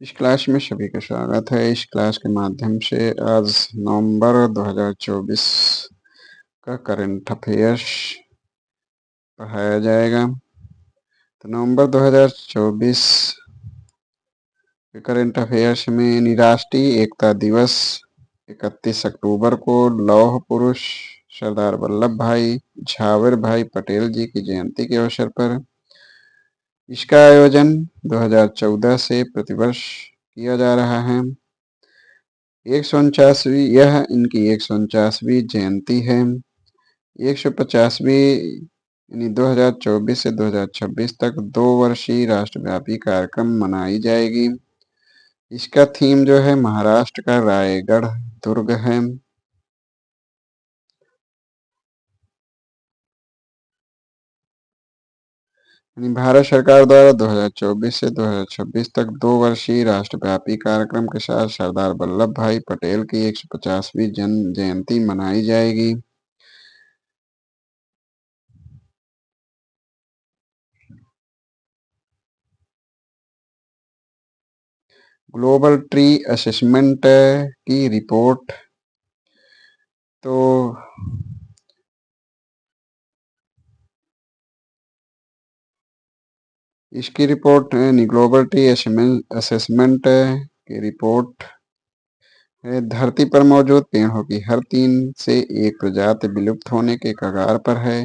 इस क्लास में सभी का स्वागत है। इस क्लास के माध्यम से आज नवंबर 2024 का करंट अफेयर्स पढ़ाया जाएगा। तो नवंबर 2024 के करंट अफेयर्स में राष्ट्रीय एकता दिवस 31 अक्टूबर को लौह पुरुष सरदार वल्लभ भाई झावर भाई पटेल जी की जयंती के अवसर पर इसका आयोजन 2014 से प्रतिवर्ष किया जा रहा है। 149वीं यह इनकी 149वीं जयंती है। 150वीं यानी 2024 से 2026 तक 2 वर्षीय राष्ट्रव्यापी कार्यक्रम मनाई जाएगी। इसका थीम जो है महाराष्ट्र का रायगढ़ दुर्ग है। भारत सरकार द्वारा 2024 से 2026 तक 2 वर्षीय राष्ट्रव्यापी कार्यक्रम के साथ सरदार वल्लभ भाई पटेल की 150वीं जन्म जयंती मनाई जाएगी। ग्लोबल ट्री असेसमेंट की रिपोर्ट तो इसकी रिपोर्ट ग्लोबल ट्री असेसमेंट की रिपोर्ट है। धरती पर मौजूद पेड़ों की हर 3 से 1 प्रजाति विलुप्त होने के कगार पर है।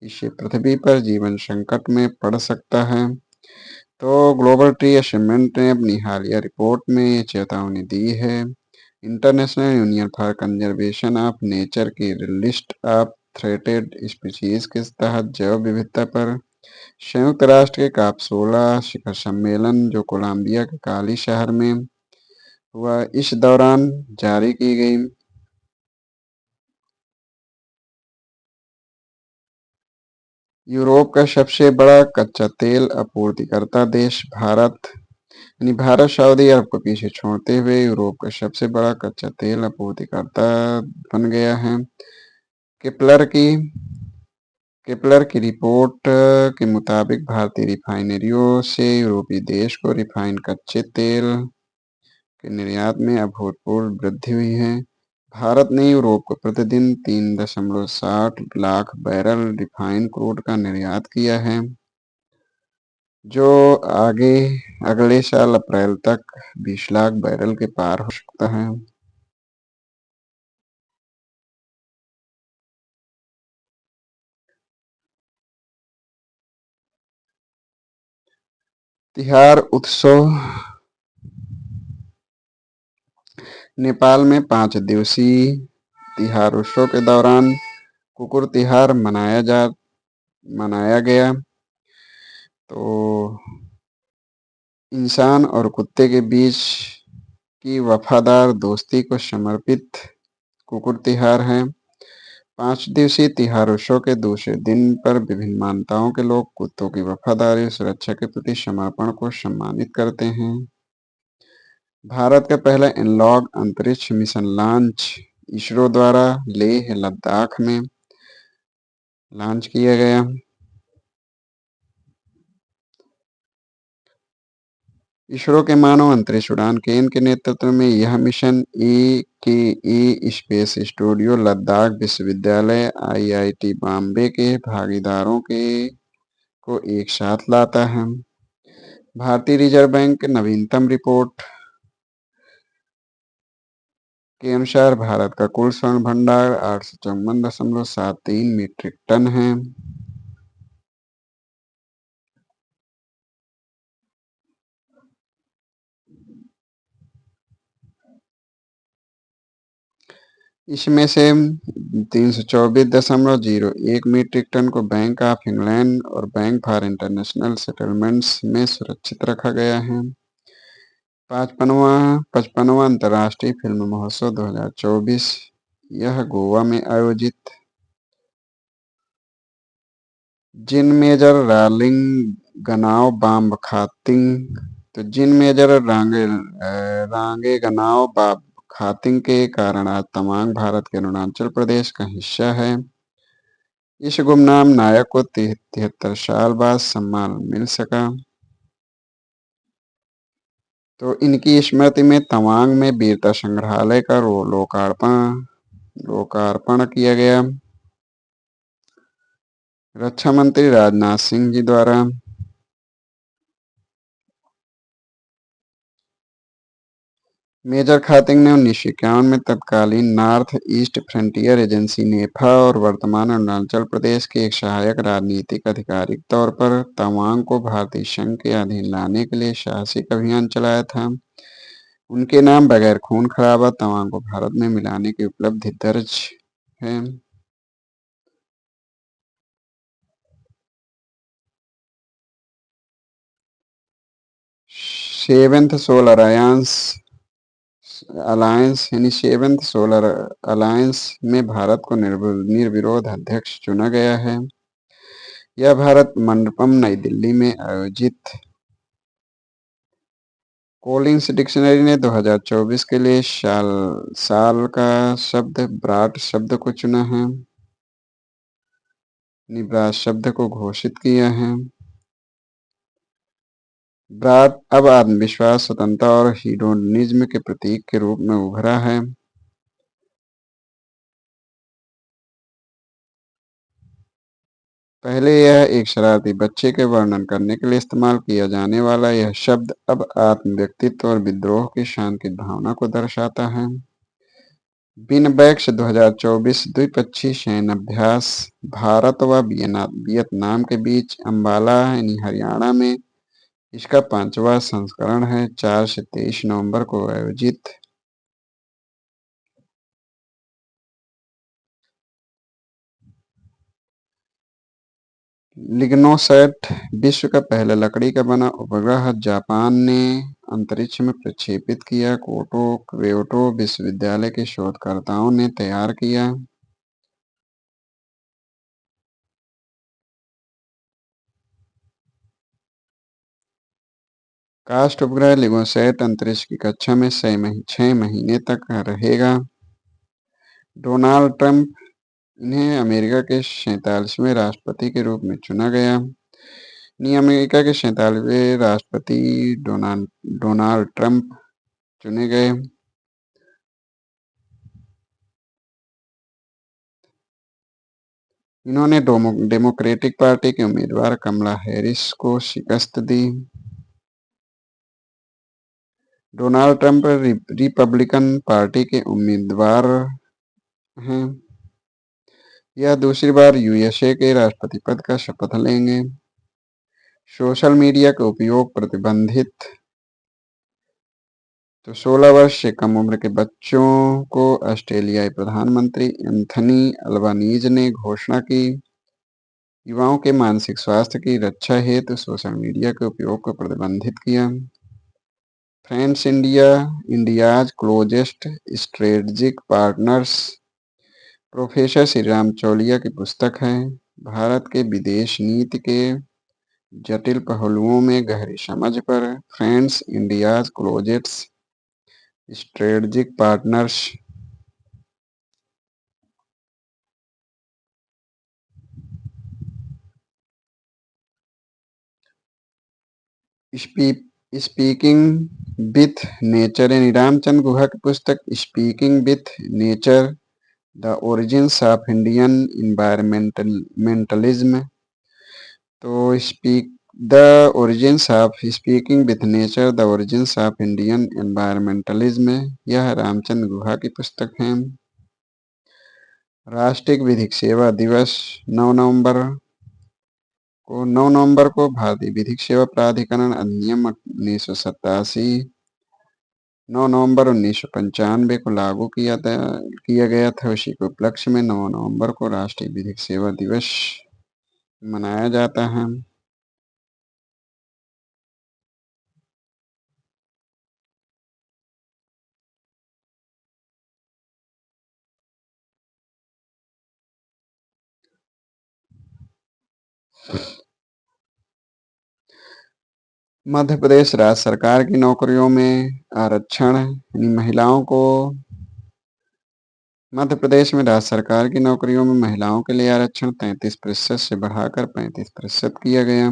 इससे पृथ्वी पर जीवन संकट में पड़ सकता है। तो ग्लोबल ट्री असेसमेंट ने अपनी हालिया रिपोर्ट में ये चेतावनी दी है। International union for conservation of nature की लिस्ट ऑफ थ्रेटेड स्पीशीज के तहत जैव विविधता पर संयुक्त राष्ट्र के काप 16 शिखर सम्मेलन जो कोलंबिया के काली शहर में हुआ, इस दौरान जारी की गई यूरोप का सबसे बड़ा कच्चा तेल आपूर्तिकर्ता देश भारत यानी भारत सऊदी अरब को पीछे छोड़ते हुए यूरोप का सबसे बड़ा कच्चा तेल आपूर्तिकर्ता बन गया है। केपलर की केपलर की रिपोर्ट के मुताबिक भारतीय रिफाइनरियों से यूरोपीय देश को रिफाइंड कच्चे तेल के निर्यात में अभूतपूर्व वृद्धि हुई है। भारत ने यूरोप को प्रतिदिन 3.60 लाख बैरल रिफाइंड क्रूड का निर्यात किया है, जो अगले साल अप्रैल तक 20 लाख बैरल के पार हो सकता है। तिहार उत्सव नेपाल में 5 दिवसीय तिहार उत्सव के दौरान कुकुर तिहार मनाया गया। तो इंसान और कुत्ते के बीच की वफादार दोस्ती को समर्पित कुकुर तिहार है। 5 दिवसीय तिहार उत्सव के दूसरे दिन पर विभिन्न मान्यताओं के लोग कुत्तों की वफादारी और सुरक्षा के प्रति समर्पण को सम्मानित करते हैं। भारत का पहला एनालॉग अंतरिक्ष मिशन लॉन्च इसरो द्वारा लेह लद्दाख में लॉन्च किया गया। इसरो के मानव अंतरिक्ष उड़ान केंद्र के नेतृत्व में यह मिशन ई स्पेस स्टूडियो लद्दाख विश्वविद्यालय आईआईटी बॉम्बे के भागीदारों को एक साथ लाता है। भारतीय रिजर्व बैंक की नवीनतम रिपोर्ट के अनुसार भारत का कुल स्वर्ण भंडार 854.73 मीट्रिक टन है। इसमें से 324.01 मीट्रिक टन को बैंक ऑफ इंग्लैंड और बैंक फॉर इंटरनेशनल सेटलमेंट्स में सुरक्षित रखा गया है। 55वां अंतर्राष्ट्रीय फिल्म महोत्सव 2024 यह गोवा में आयोजित जिन मेजर रालिंगनाव बांब खातिंग तो जिन मेजर रांगेगनाव बांब खातिंग के कारण आज तमांग भारत के अरुणाचल प्रदेश का हिस्सा है। इस गुमनाम नायक को 73 साल बाद सम्मान मिल सका। तो इनकी स्मृति में तवांग में वीरता संग्रहालय का लोकार्पण लोकार्पण किया गया। रक्षा मंत्री राजनाथ सिंह जी द्वारा मेजर खातिंग ने 1951 में तत्कालीन नॉर्थ ईस्ट फ्रंटियर एजेंसी नेफा और वर्तमान अरुणाचल प्रदेश के एक सहायक राजनीतिक अधिकारी के तौर पर तवांग को भारतीय संघ के अधीन लाने के लिए साहसिक अभियान चलाया था। उनके नाम बगैर खून खराबा तवांग को भारत में मिलाने की उपलब्धि दर्ज है। सेवेंथ सोलर अलायंस यानी सेवेंथ सोलर अलायंस में भारत को निर्विरोध अध्यक्ष चुना गया है। यह भारत मंडपम नई दिल्ली में आयोजित कोलिंस डिक्शनरी ने 2024 के लिए साल का शब्द ब्राट शब्द को चुना है, ब्राट शब्द को घोषित किया है। ब्राट अब आत्मविश्वास, स्वतंत्रता और हीडोनिज्म के प्रतीक के रूप में उभरा है। पहले यह एक शरारती बच्चे के वर्णन करने के लिए इस्तेमाल किया जाने वाला यह शब्द अब आत्म व्यक्तित्व और विद्रोह की शान की भावना को दर्शाता है। बिनबैक्स 2024 द्विपक्षीय सैन्य अभ्यास भारत व वियतनाम के बीच अंबाला यानी हरियाणा में इसका 5वां संस्करण है। 4 से 23 नवंबर को आयोजित लिग्नोसैट विश्व का पहला लकड़ी का बना उपग्रह जापान ने अंतरिक्ष में प्रक्षेपित किया। क्योटो विश्वविद्यालय के शोधकर्ताओं ने तैयार किया। कास्ट उपग्रह लिग्नोसैट अंतरिक्ष की कक्षा में 6 महीने तक रहेगा। डोनाल्ड ट्रंप इन्हें अमेरिका के 47वें राष्ट्रपति के रूप में चुना गया। अमेरिका के 47वें राष्ट्रपति डोनाल्ड ट्रंप चुने गए। इन्होंने डेमोक्रेटिक पार्टी के उम्मीदवार कमला हैरिस को शिकस्त दी। डोनाल्ड ट्रंप रिपब्लिकन पार्टी के उम्मीदवार हैं। यह दूसरी बार यूएसए के राष्ट्रपति पद का शपथ लेंगे। सोशल मीडिया का उपयोग प्रतिबंधित। तो 16 वर्ष से कम उम्र के बच्चों को ऑस्ट्रेलियाई प्रधानमंत्री एंथनी अल्बानीज ने घोषणा की। युवाओं के मानसिक स्वास्थ्य की रक्षा हेतु सोशल मीडिया के उपयोग को प्रतिबंधित किया। Friends India's closest strategic partners professor Shri Ram Chauliya की पुस्तक है। भारत के विदेश नीति के जटिल पहलुओं में गहरी समझ पर friends India's closest strategic partners speaking with nature यानी रामचंद्र गुहा की पुस्तक speaking with nature the origins of Indian environmentalism. तो the origins of speaking with nature the origins of Indian environmentalism यह रामचंद्र गुहा की पुस्तक है। राष्ट्रीय विधिक सेवा दिवस 9 नवंबर को भारतीय विधिक सेवा प्राधिकरण अधिनियम 1987 9 नवंबर 1995 को लागू किया गया था। उसी के उपलक्ष्य में 9 नवंबर को राष्ट्रीय विधिक सेवा दिवस मनाया जाता है। मध्य प्रदेश राज्य सरकार की नौकरियों में आरक्षण यानी महिलाओं को मध्य प्रदेश में राज्य सरकार की नौकरियों में महिलाओं के लिए आरक्षण 33% से बढ़ाकर 35% किया गया।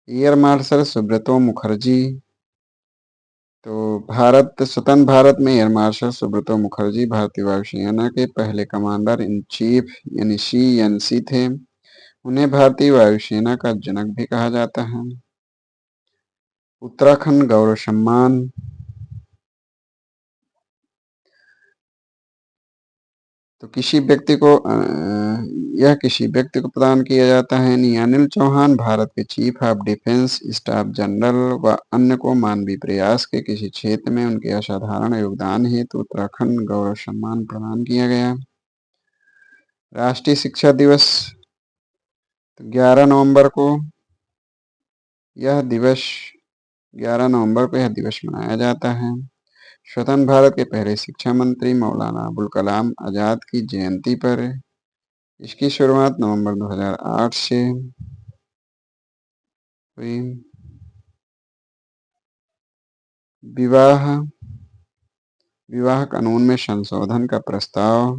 एयर मार्शल सुब्रतो मुखर्जी तो स्वतंत्र भारत में एयर मार्शल सुब्रतो मुखर्जी भारतीय वायुसेना के पहले कमांडर इन चीफ यानी CNC थे। उन्हें भारतीय वायुसेना का जनक भी कहा जाता है। उत्तराखंड गौरव सम्मान तो यह किसी व्यक्ति को प्रदान किया जाता है। यानी अनिल चौहान भारत के chief of defence staff general व अन्य को मानवीय प्रयास के किसी क्षेत्र में उनके असाधारण योगदान हेतु उत्तराखंड गौरव सम्मान प्रदान किया गया। राष्ट्रीय शिक्षा दिवस 11 नवंबर को यह दिवस 11 नवंबर को यह दिवस मनाया जाता है। स्वतंत्र भारत के पहले शिक्षा मंत्री मौलाना अबुल कलाम आजाद की जयंती पर इसकी शुरुआत नवंबर 2008 से हुई। विवाह कानून में संशोधन का प्रस्ताव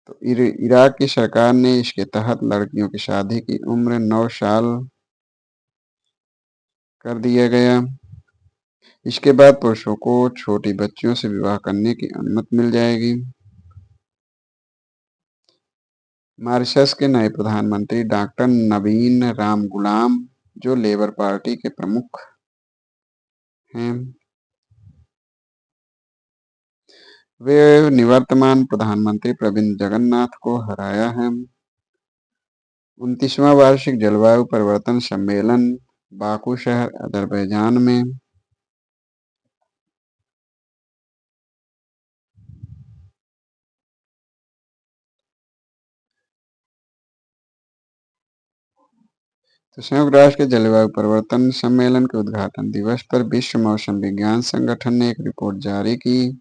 तो इराक की सरकार ने इसके तहत लड़कियों की शादी की उम्र 9 साल कर दिया गया। इसके बाद पुरुषों को छोटी बच्चियों से विवाह करने की अनुमति मिल जाएगी। मॉरिशस के नए प्रधानमंत्री डॉक्टर नवीन राम गुलाम जो लेबर पार्टी के प्रमुख हैं। वे निवर्तमान प्रधानमंत्री प्रविंद जगन्नाथ को हराया है। 29वां वार्षिक जलवायु परिवर्तन सम्मेलन बाकू शहर अजरबैजान में। तो संयुक्त राष्ट्र के जलवायु परिवर्तन सम्मेलन के उद्घाटन दिवस पर विश्व मौसम विज्ञान संगठन ने एक रिपोर्ट जारी की।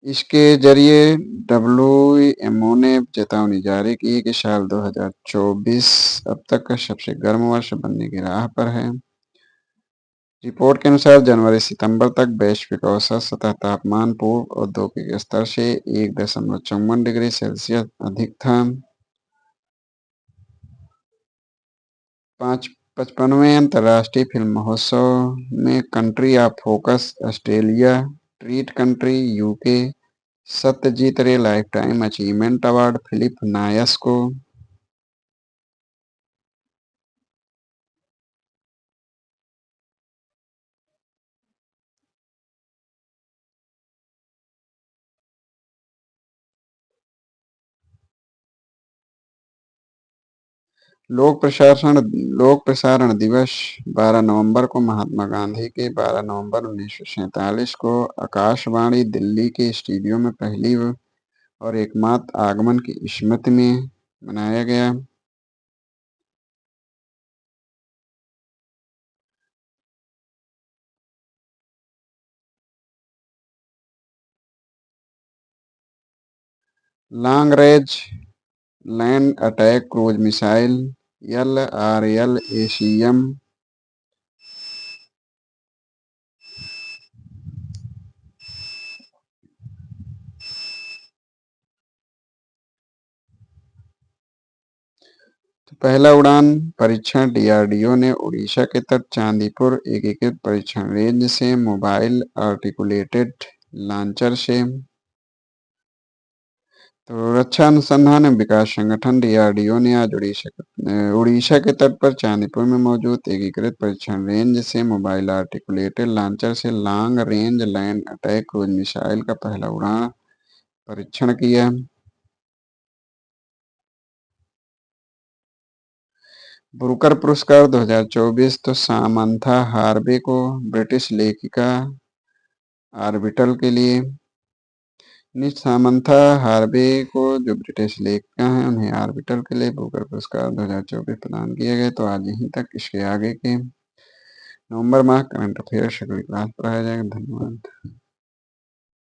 इसके जरिए WMO ने चेतावनी जारी की कि साल 2024 अब तक का सबसे गर्म वर्ष बनने की राह पर है। रिपोर्ट के अनुसार जनवरी सितंबर तक वैश्विक औसत सतह तापमान पूर्व औद्योगिक स्तर से 1.54 डिग्री सेल्सियस अधिक था। 55वें अंतर्राष्ट्रीय फिल्म महोत्सव में country of focus Australia treat country UK Satyajit Ray lifetime achievement award Phillip Noyce को। लोक प्रसारण दिवस 12 नवंबर को महात्मा गांधी के 12 नवंबर 1947 को आकाशवाणी दिल्ली के स्टूडियो में पहली और एकमात्र आगमन की स्मृति में मनाया गया। Long range land attack cruise missile LRL-ACM तो पहला उड़ान परीक्षण DRDO ने उड़ीसा के तट चांदीपुर एकीकृत परीक्षण रेंज से मोबाइल आर्टिकुलेटेड लॉन्चर से। तो रक्षा अनुसंधान एवं विकास संगठन DRDO ने आज उड़ीसा के तट पर चांदीपुर में मौजूद एकीकृत परीक्षण रेंज से मोबाइल आर्टिकुलेटेड लॉन्चर से long range land attack cruise missile का पहला उड़ान परीक्षण किया। बुकर पुरस्कार 2024 तो सामंथा हार्वे को ब्रिटिश लेखिका ऑर्बिटल के लिए। सामंथा हार्वे को जो ब्रिटिश लेखिका हैं उन्हें ऑर्बिटल के लिए बुकर पुरस्कार 2024 प्रदान किए गए। तो आज यहीं तक। इसके आगे के नवंबर माह करंट अफेयर्स अगली क्लास पढ़ाया जाएगा। धन्यवाद।